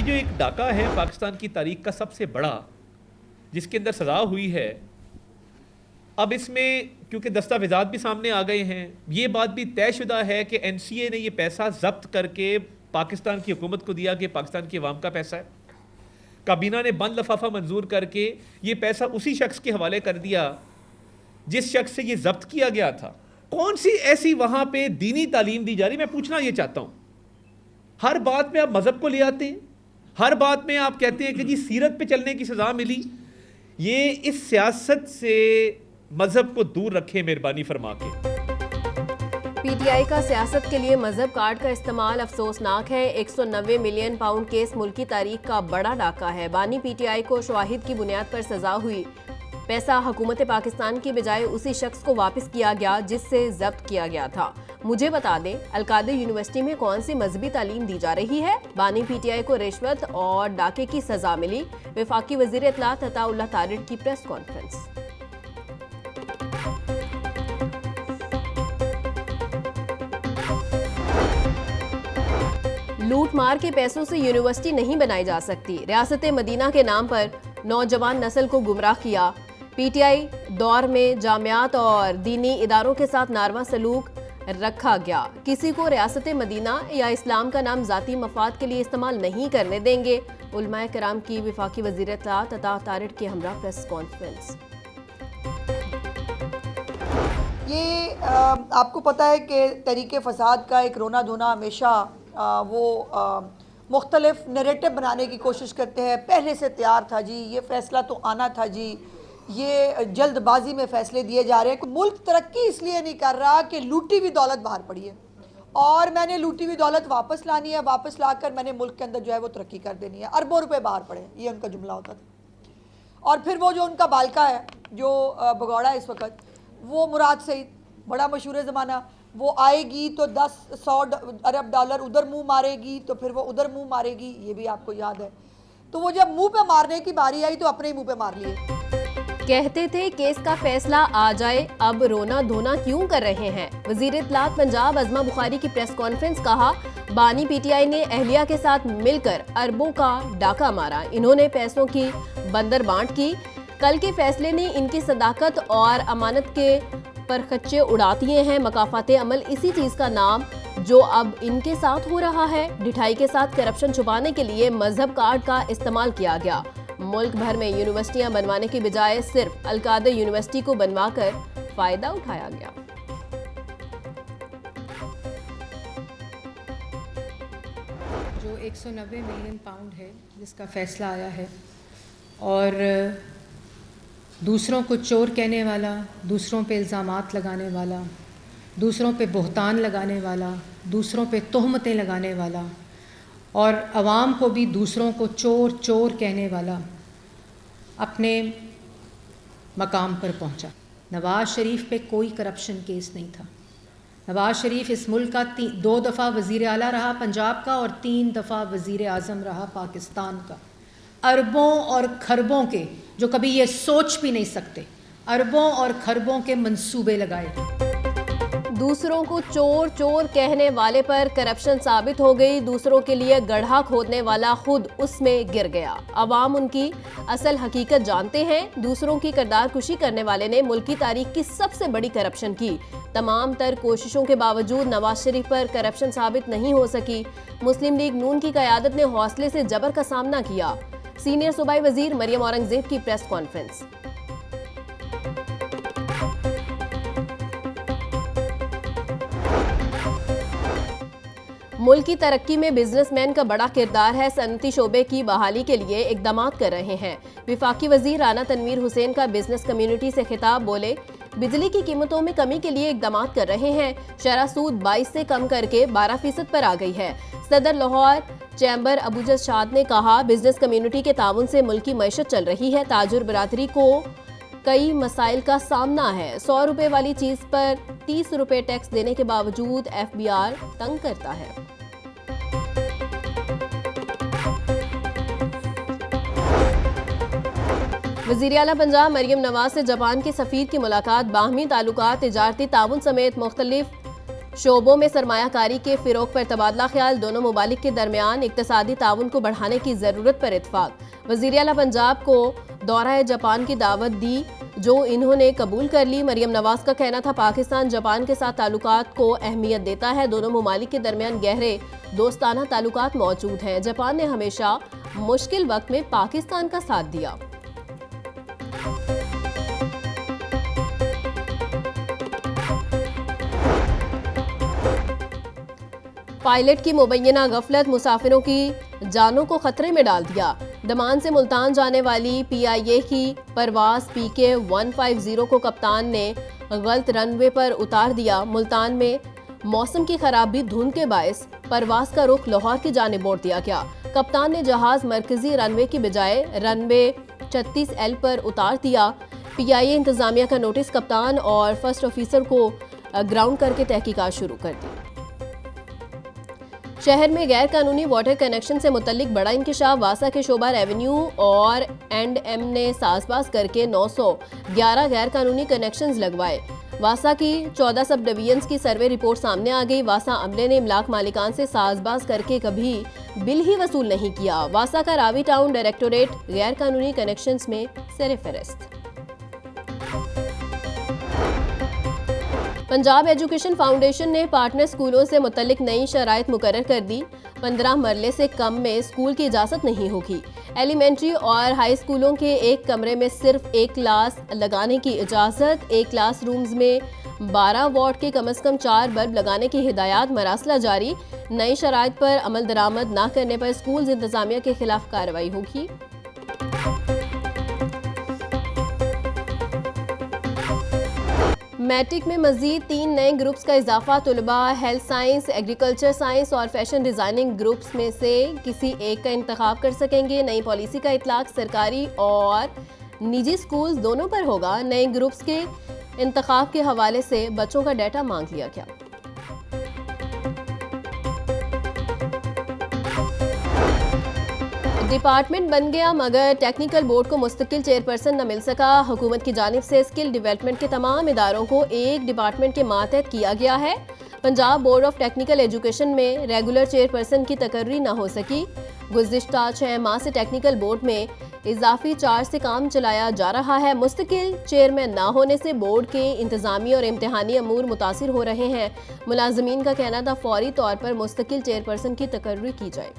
जो एक डाका है पाकिस्तान की तारीख का सबसे बड़ा, जिसके अंदर सज़ा हुई है, अब इसमें क्योंकि दस्तावेज़ात भी सामने आ गए हैं, ये बात भी तयशुदा है कि NCA ने ये पैसा जब्त करके पाकिस्तान की हुकूमत को दिया कि पाकिस्तान की अवाम का पैसा है। काबीना ने बंद लफाफा मंजूर करके ये पैसा उसी शख्स के हवाले कर दिया जिस शख्स से ये जब्त किया गया था। कौन सी ऐसी वहाँ पे दीनी तालीम दी जा रही? मैं पूछना ये चाहता हूँ, हर बात में आप मज़हब को ले आते हैं, हर बात में आप कहते हैं कि जी सीरत पे चलने की सज़ा मिली। ये इस सियासत से मज़हब को दूर रखें मेहरबानी फरमा के। PTI का सियासत के लिए मजहब कार्ड का इस्तेमाल अफसोसनाक है। 190 मिलियन पाउंड केस मुल्की तारीख का बड़ा डाका है। बानी PTI को शवाहिद की बुनियाद पर सजा हुई। पैसा हुकूमत पाकिस्तान की बजाय उसी शख्स को वापस किया गया जिससे जब्त किया गया था। मुझे बता दें, अलकादर यूनिवर्सिटी में कौन सी मजहबी तालीम दी जा रही है? बानी PTI को रिश्वत और डाके की सजा मिली। वफाकी वजीर इत्तलात अताउल्लाह तारिड़ की प्रेस कॉन्फ्रेंस। लूट मार के पैसों से यूनिवर्सिटी नहीं बनाई जा सकती। रियासत मदीना के नाम पर नौजवान नस्ल को गुमराह किया। PTI दौर में जामियात और दीनी इदारों के साथ नारवा सलूक रखा गया। किसी को रियासत मदीना या इस्लाम का नाम जाती मफाद के लिए इस्तेमाल नहीं करने देंगे। उलमाए कराम की वफाकी वज़ीर इत्तलात अता तारिड़ के हमरा प्रेस कॉन्फ्रेंस। ये आपको पता है कि तहरीक फसाद का एक रोना धोना हमेशा वो मुख्तलिफ नरेटिव बनाने की कोशिश करते हैं। पहले से तैयार था जी, ये फ़ैसला तो आना था जी, ये जल्दबाजी में फ़ैसले दिए जा रहे हैं। मुल्क तरक्की इसलिए नहीं कर रहा कि लूटी हुई दौलत बाहर पड़ी है और मैंने लूटी हुई दौलत वापस लानी है, वापस लाकर मैंने मुल्क के अंदर जो है वो तरक्की कर देनी है। अरबों रुपए बाहर पड़े, ये उनका जुमला होता था। और फिर वो जो उनका बालका है जो भगौड़ा इस वक्त, वो मुराद सईद, बड़ा मशहूर ज़माना, वो आएगी तो 10-100 अरब डॉलर उधर मुंह मारेगी, तो फिर वो उधर मुंह मारेगी, ये भी आपको याद है। तो वो जब मुंह पे मारने की बारी आई तो अपने ही मुंह पे मार लिए। कहते थे केस का फैसला आ जाए, अब रोना धोना क्यों कर रहे हैं? वजीर इत्तलात पंजाब अज़मा बुखारी की प्रेस कॉन्फ्रेंस। कहा, बानी PTI ने अहलिया के साथ मिलकर अरबों का डाका मारा। इन्होंने पैसों की बंदर बांट की। कल के फैसले ने इनकी सदाकत और अमानत के पर खच्चे उड़ा दिए हैं। मकाफाते अमल इसी चीज़ का नाम जो अब इनके साथ हो रहा है। ढिठाई के साथ करप्शन छुपाने के लिए मजहब कार्ड का इस्तेमाल किया गया। मुल्क भर में यूनिवर्सिटियां बनवाने की बजाय सिर्फ अलकादर यूनिवर्सिटी को बनवाकर फायदा उठाया गया। जो 190 मिलियन पाउंड है जिसका फैसला आया है, और दूसरों को चोर कहने वाला, दूसरों पे इल्ज़ामात लगाने वाला, दूसरों पे बहतान लगाने वाला, दूसरों पे तोहमतें लगाने वाला और अवाम को भी दूसरों को चोर चोर कहने वाला अपने मकाम पर पहुंचा। नवाज़ शरीफ पे कोई करप्शन केस नहीं था। नवाज़ शरीफ इस मुल्क का 2 दफ़ा वज़ीर आला रहा पंजाब का और 3 दफ़ा वज़ीर आज़म रहा पाकिस्तान का। अरबों और खरबों के, जो कभी ये सोच भी नहीं सकते, अरबों और खरबों के मंसूबे लगाए। दूसरों को चोर चोर कहने वाले पर करप्शन साबित हो गई। दूसरों के लिए गड्ढा खोदने वाला खुद उसमें गिर गया। अवाम उनकी असल हकीकत जानते हैं। दूसरों की किरदार कुशी करने वाले ने मुल्क की तारीख की सबसे बड़ी करप्शन की। तमाम तर कोशिशों के बावजूद नवाज शरीफ पर करप्शन साबित नहीं हो सकी। मुस्लिम लीग नून की क़यादत ने हौसले से जबर का सामना किया। सीनियर सूबाई वजीर मरियम औरंगजेब की प्रेस कॉन्फ्रेंस। मुल्क की तरक्की में बिजनेसमैन का बड़ा किरदार है। सनती शोबे की बहाली के लिए इकदाम कर रहे हैं। विफाकी वजीर राना तनवीर हुसैन का बिजनेस कम्युनिटी से खिताब। बोले, बिजली की कीमतों में कमी के लिए इकदाम कर रहे हैं। शरह सूद 22 से कम करके 12% पर आ गई है। सदर लाहौर चैम्बर अबूजद शाद ने कहा, बिजनेस कम्युनिटी के ताउन से मुल्क की मईशत चल रही है। ताजुर बरादरी को कई मसाइल का सामना है। 100 रुपए वाली चीज पर 30 रुपए टैक्स देने के बावजूद FBR तंग करता है। वज़ीर आला पंजाब मरियम नवाज से जापान के सफ़ीर की मुलाकात। बाहमी ताल्लुकात, तिजारती ताउन समेत मुख्तलिफ शोबों में सरमायाकारी के फिरोग पर तबादला ख्याल, दोनों मुमालिक के दरमियान इक्तसादी ताउन को बढ़ाने की ज़रूरत पर इत्फाक। वज़ीर आला पंजाब को दौरा जापान की दावत दी, जो इन्होंने कबूल कर ली। मरियम नवाज का कहना था पाकिस्तान जापान के साथ ताल्लुकात को अहमियत देता है, दोनों मुमालिक के दरमियान गहरे दोस्ताना ताल्लुकात मौजूद हैं। जापान ने हमेशा मुश्किल वक्त में पाकिस्तान का साथ दिया। पायलट की मुबैना गफलत मुसाफिरों की जानों को खतरे में डाल दिया। दमान से मुल्तान जाने वाली PIA की परवाज PK 150 को कप्तान ने गलत रनवे पर उतार दिया। मुल्तान में मौसम की खराबी धुंध के बायस परवाज का रुख लाहौर की जानिब मोड़ दिया गया। कप्तान ने जहाज मरकजी रनवे की बजाय रनवे 36L पर उतार दिया। PIA इंतजामिया का नोटिस, कप्तान और फर्स्ट ऑफिसर को ग्राउंड करके तहकीकात शुरू कर दी। शहर में गैर कानूनी वाटर कनेक्शन से मुतल्लिक बड़ा इंकशाफ, वासा के शोबा रेवेन्यू और N&M ने साजबाज करके 911 गैर कानूनी कनेक्शंस लगवाए। वासा की 14 सब डिवीजन्स की सर्वे रिपोर्ट सामने आ गई। वासा अमले ने इमलाक मालिकान से साजबाज करके कभी बिल ही वसूल नहीं किया। वासा का रावी टाउन डायरेक्टोरेट गैर कानूनी कनेक्शंस में सर-ए-फहरिस्त। पंजाब एजुकेशन फाउंडेशन ने पार्टनर स्कूलों से मुतल्लिक नई शराइत मुकर्रर कर दी। 15 मरले से कम में स्कूल की इजाज़त नहीं होगी। एलिमेंट्री और हाई स्कूलों के एक कमरे में सिर्फ एक क्लास लगाने की इजाज़त। एक क्लास रूम्स में 12 वाट के कम से कम 4 बल्ब लगाने की हिदायत, मरासला जारी। नई शराइत पर अमल दरामद न करने पर स्कूल इंतजामिया के खिलाफ कार्रवाई होगी। मैट्रिक में मजीद 3 नए ग्रुप्स का इजाफा। तुलबा हेल्थ साइंस, एग्रीकल्चर साइंस और फैशन डिज़ाइनिंग ग्रुप्स में से किसी एक का इंतखाब कर सकेंगे। नई पॉलिसी का इतलाक सरकारी और निजी स्कूल्स दोनों पर होगा। नए ग्रुप्स के इंतखाब के हवाले से बच्चों का डाटा मांग लिया गया। डिपार्टमेंट बन गया मगर टेक्निकल बोर्ड को मुस्तकिल चेयरपर्सन न मिल सका। हुकूमत की जानिब से स्किल डेवलपमेंट के तमाम इदारों को एक डिपार्टमेंट के मातहत किया गया है। Punjab board of technical education में रेगुलर चेयरपर्सन की तकर्री न हो सकी। गुज़िश्ता 6 माह से टेक्निकल बोर्ड में इजाफी चार्ज से काम चलाया जा रहा है। मुस्तकिल चेयरमैन न होने से बोर्ड के इंतजामी और इम्तिहानी अमूर मुतासिर हो रहे हैं। मुलाजमीन का कहना था फौरी तौर पर मुस्तकिल चेयरपर्सन की तकर्री की जाए।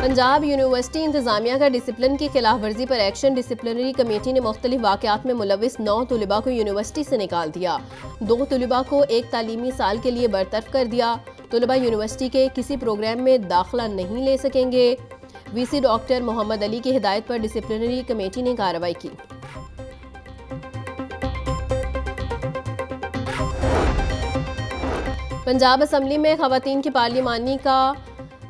पंजाब यूनिवर्सिटी इंतजामिया का डिसिप्लिन की खिलाफ वर्जी पर एक्शन। डिसिप्लिनरी कमेटी ने मुख्तलिफ वाक़यात में मुलविस 9 तुलिबा को यूनिवर्सिटी से निकाल दिया। 2 तुलिबा को एक तालीमी साल के लिए बरतरफ कर दिया। तुलिबा यूनिवर्सिटी के किसी प्रोग्राम में दाखिला नहीं ले सकेंगे। VC डॉक्टर मोहम्मद अली की हिदायत पर डिसिप्लिनरी कमेटी ने कार्रवाई की। पंजाब असम्बली में खवातीन की पार्लिमानी का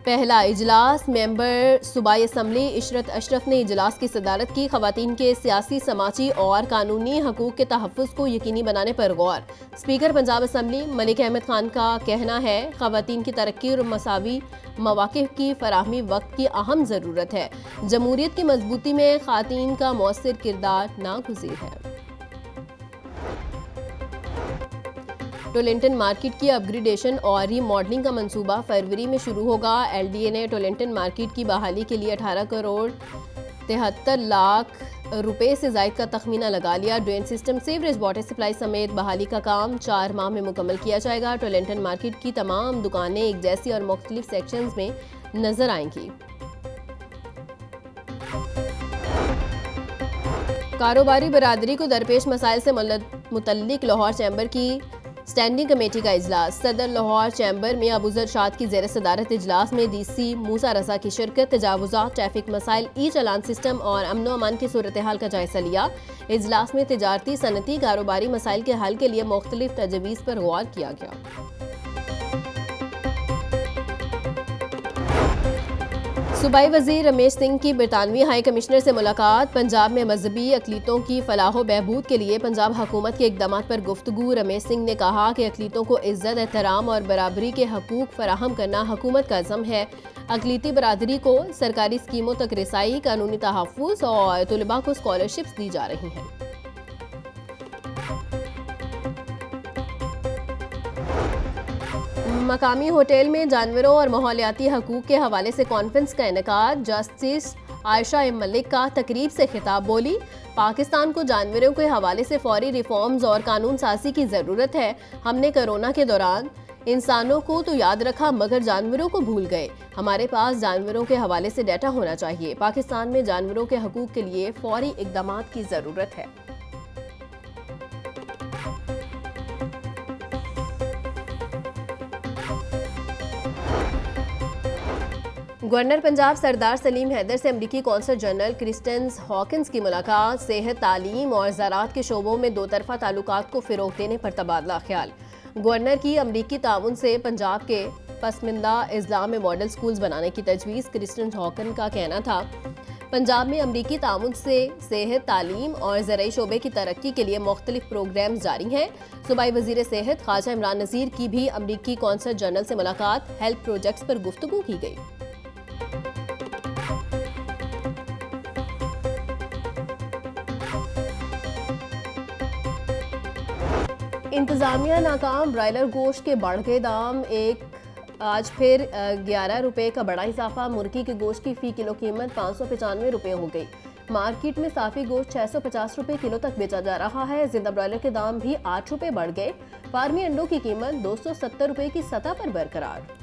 पहला इजलास। मेंबर सूबाई असम्बली इशरत अशरफ ने इजलास की सदारत की। खवातीन के सियासी, समाजी और कानूनी हकूक़ के तहफ़्फ़ुज़ को यकीनी बनाने पर गौर। स्पीकर पंजाब असम्बली मलिक अहमद खान का कहना है खवातीन की तरक्की और मसावी मौक़िफ़ की फराहमी वक्त की अहम ज़रूरत है। जमहूरियत की मजबूती में ख़वातीन का मौसर किरदार नागुज़ीर है। टोलेंटन मार्केट की अपग्रेडेशन और रीमॉडलिंग का मंसूबा फरवरी में शुरू होगा। LDA ने टोलेंटन मार्केट की बहाली के लिए 18 करोड़ 73 लाख रुपए से ज़ायद का तखमीना लगा लिया। Drain system, sewerage, water supply समेत बहाली का काम 4 माह में मुकम्मल किया जाएगा। टोलेंटन मार्केट की तमाम दुकानें एक जैसी और मुख्तलिफ सेक्शंस में नजर आएंगी। कारोबारी बरादरी को दरपेश मसाइल से मुतल्लिक लाहौर चैम्बर की स्टैंडिंग कमेटी का इजलास। सदर लाहौर चैम्बर में अबूजर शाद की ज़ेर सदारत इजलास में DC मूसा रजा की शिरकत। तजावुज़ात, ट्रैफिक मसाइल, ई-चालान सिस्टम और अमन व अमान की सूरत हाल का जायजा लिया। इजलास में तिजारती, सनती, कारोबारी मसाइल के हल के लिए मुख्तलिफ तजवीज़ पर गौर किया गया। सूबाई वज़ीर रमेश सिंह की बरतानवी हाई कमिश्नर से मुलाकात। पंजाब में मजहबी अक़लीतों की फलाह व बहबूद के लिए पंजाब हुकूमत के इक़दामात पर गुफ्तगू। रमेश सिंह ने कहा कि अक़लीतों को इज़्ज़त, एहतराम और बराबरी के हकूक़ फराहम करना हुकूमत का अज़्म है। अक़लीती बरादरी को सरकारी स्कीमों तक रसाई, कानूनी तहफ़्फ़ुज़ और तुलबा को स्कॉलरशिप्स दी जा रही हैं। मकामी होटल में जानवरों और माहौलियाती हकूक़ के हवाले से कॉन्फ्रेंस का इनेकाद। जस्टिस आयशा एम मलिक का तकरीब से खिताब बोली, पाकिस्तान को जानवरों के हवाले से फौरी रिफॉर्म्स और कानून साज़ी की ज़रूरत है। हमने कोरोना के दौरान इंसानों को तो याद रखा मगर जानवरों को भूल गए। हमारे पास जानवरों के हवाले से डाटा होना चाहिए। पाकिस्तान में जानवरों के हकूक़ के लिए फौरी इक़दामात की ज़रूरत है। गवर्नर पंजाब सरदार सलीम हैदर से अमरीकी कौंसल जनरल क्रिस्टन हॉकिंस की मुलाकात। सेहत, तालीम और ज़राअत के शोबों में दो तरफ़ा ताल्लुकात को फ़रोग़ देने पर तबादला ख्याल। गवर्नर की अमरीकी ताउन से पंजाब के पसमिंदा इस्लाम में मॉडल स्कूल्स बनाने की तजवीज़। क्रिस्टन हॉकिन का कहना था, पंजाब में अमरीकी ताउन से सेहत, तालीम और ज़राई शोबे की तरक्की के लिए मुख्तलिफ प्रोग्राम जारी हैं। सूबाई वज़ीर सेहत ख्वाजा इमरान नज़ीर की भी अमरीकी कौंसल जनरल से मुलाकात। हेल्थ प्रोजेक्ट्स पर गुफ्तगू की गई। इंतज़ामिया नाकाम, ब्रायलर गोश्त के बढ़ गए दाम। आज फिर 11 रुपये का बड़ा इजाफा। मुर्गी के गोश्त की फ़ी किलो कीमत 595 रुपये हो गई। मार्केट में साफ़ी गोश्त 650 रुपये किलो तक बेचा जा रहा है। जिंदा ब्रायलर के दाम भी 8 रुपये बढ़ गए। फार्मी अंडों की कीमत 270 रुपये की सतह पर बरकरार।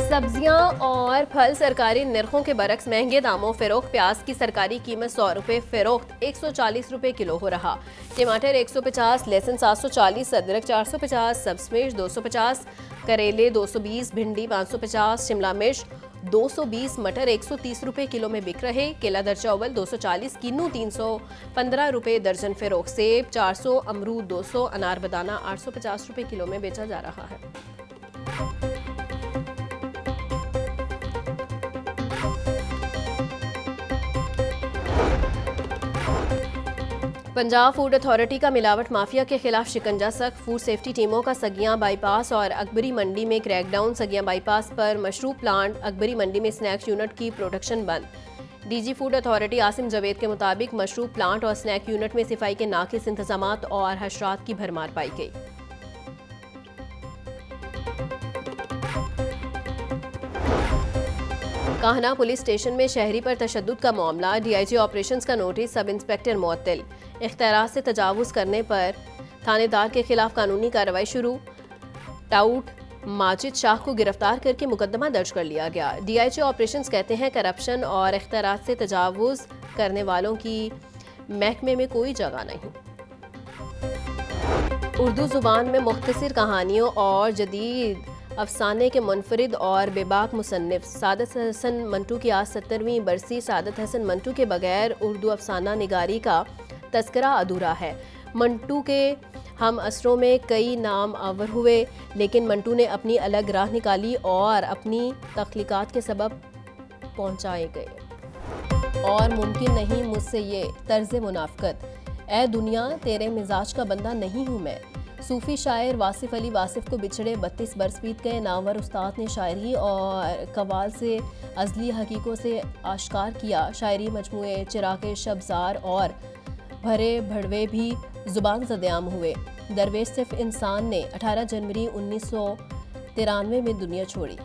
सब्जियां और फल सरकारी निर्खों के बरक्स महंगे दामों फ़रोख्त। प्याज की सरकारी कीमत 100 रुपये फ़रोख्त, 140 रुपये किलो हो रहा। टमाटर 150, लहसुन 740, अदरक 450, सब्ज़ मिर्च 250, करेले 220, भिंडी 550, शिमला मिर्च 220, मटर 130 रुपये किलो में बिक रहे। केला दर्जा अव्वल 240, किन्नू 315 रुपये दर्जन फ़रोख्त। सेब 400, अमरूद 200, अनार बदाना 850 रुपये किलो में बेचा जा रहा है। पंजाब फूड अथॉरिटी का मिलावट माफिया के खिलाफ शिकंजा सख्त। फूड सेफ्टी टीमों का सगियां बाईपास और अकबरी मंडी में क्रैकडाउन। सगियां बाईपास पर मशरूब प्लांट, अकबरी मंडी में स्नैक्स यूनिट की प्रोडक्शन बंद। DG food authority Asim Javed के मुताबिक मशरूब प्लांट और स्नैक यूनिट में सफाई के नाकिस इंतजामात और हशरात की भरमार पाई गई। काहना पुलिस स्टेशन में शहरी पर तशद्दुद का मामला। डीआईजी ऑपरेशंस का नोटिस, सब इंस्पेक्टर मुअत्तल। इख्तियारात से तजावुज़ करने पर थानेदार के खिलाफ कानूनी कार्रवाई शुरू। टाउट माजिद शाह को गिरफ्तार करके मुकदमा दर्ज कर लिया गया। डीआईजी ऑपरेशंस कहते हैं करप्शन और इख्तियारात से तजावुज़ करने वालों की महकमे में कोई जगह नहीं। उर्दू ज़ुबान में मुख्तसर कहानियों और जदीद अफसाने के मुनफरिद और बेबाक मुसन्निफ सादत हसन मंटू की आज 70वीं बरसी। सादत हसन मंटू के बगैर उर्दू अफसाना निगारी का तस्करा अधूरा है। मंटू के हम असरों में कई नाम आवर हुए, लेकिन मंटू ने अपनी अलग राह निकाली और अपनी तख्लीकात के सबब पहुँचाए गए। और मुमकिन नहीं मुझसे ये तर्ज मुनाफ़कत, ए दुनिया तेरे मिजाज का बंदा नहीं हूँ मैं। सूफ़ी शायर वासिफ़ अली वासिफ़ को बिछड़े 32 बरस बीत गए। नामवर उस्ताद ने शायरी और कवाल से अज़ली हकीकों से आश्कार किया। शायरी मजमूए चिराग़े शब्ज़ार और भरे भड़वे भी ज़ुबान ज़देआम हुए। दरवेश सिर्फ इंसान ने 18 जनवरी 1993 में दुनिया छोड़ी।